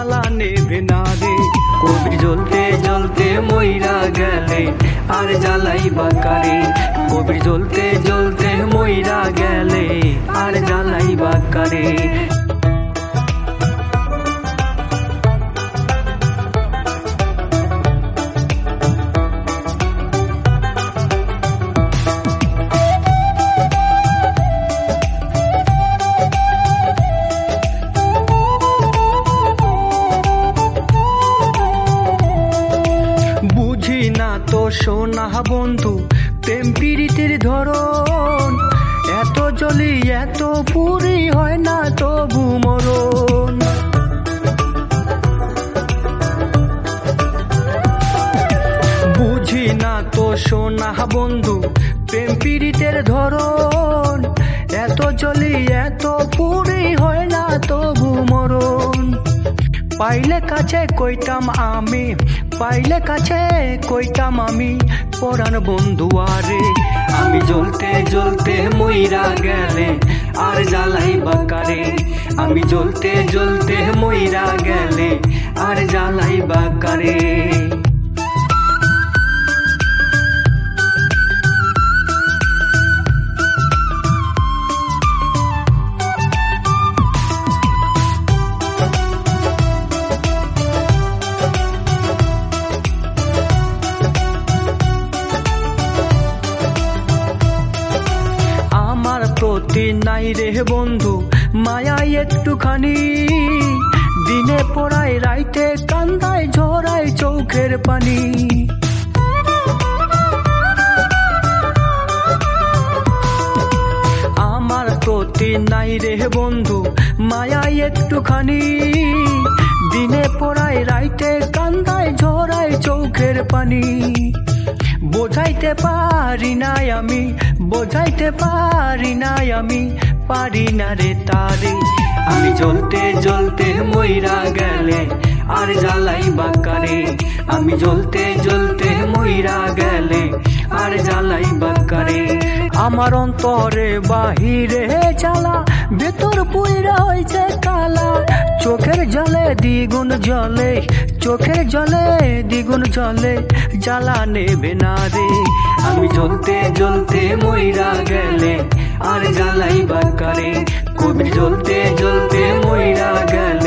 জ্বালা নেবে না রে। কবির জ্বলতে জ্বলতে মইরা গেলে আর জ্বালাই বাকারে। কবির জ্বলতে জ্বলতে মইরা গেলে আর জ্বালাই বাকারে। বুঝি না তো সোনা বন্ধু প্রেম পীড়িতের ধরন, এত জলি এত পুরি হয় না তবু মরণ। বুঝি না তো সোনা বন্ধু প্রেম পীড়িতের ধরন, এত জলি এত পুরি হয় না তবু মরণ। পাইলে কাছে কইতাম আমি, পাইলে কাছে কইতাম আমি পরাণ বন্ধু আরে। আমি জ্বলতে জ্বলতে মইরা গেলে আর জ্বালাই বাকারে। আমি জ্বলতে জ্বলতে মইরা গেলে আর জ্বালাই বাকারে। প্রতি নাই রে বন্ধু মায়া একটুখানি, দিনে পড়ায় রাইতে কান্দায় ঝরায় চোখের পানি। আমার প্রতি নাই রে বন্ধু মায়া একটুখানি, দিনে পড়ায় রাইতে কান্দায় ঝরায় চোখের পানি। বোঝাইতে পারি নাই আমি, বোঝাইতে পারি নাই আমি, পারি না রে তারে। আমি জ্বলতে জ্বলতে মইরা গেলে আর জ্বালাই বাকারে। আমি জ্বলতে জ্বলতে মইরা গেলে আর জ্বালাই বাকারে। আমার অন্তরে বাহিরে জ্বালা, ভেতর পুইরা হইছে কালা। চোখের জলে দ্বিগুণ জলে, চোখের জলে দ্বিগুণ জলে, জ্বালা নেবে না রে। আমি জ্বলতে জ্বলতে মইরা গেলে আর জ্বালাই বাকারে। কবির জ্বলতে জ্বলতে মইরা গেলে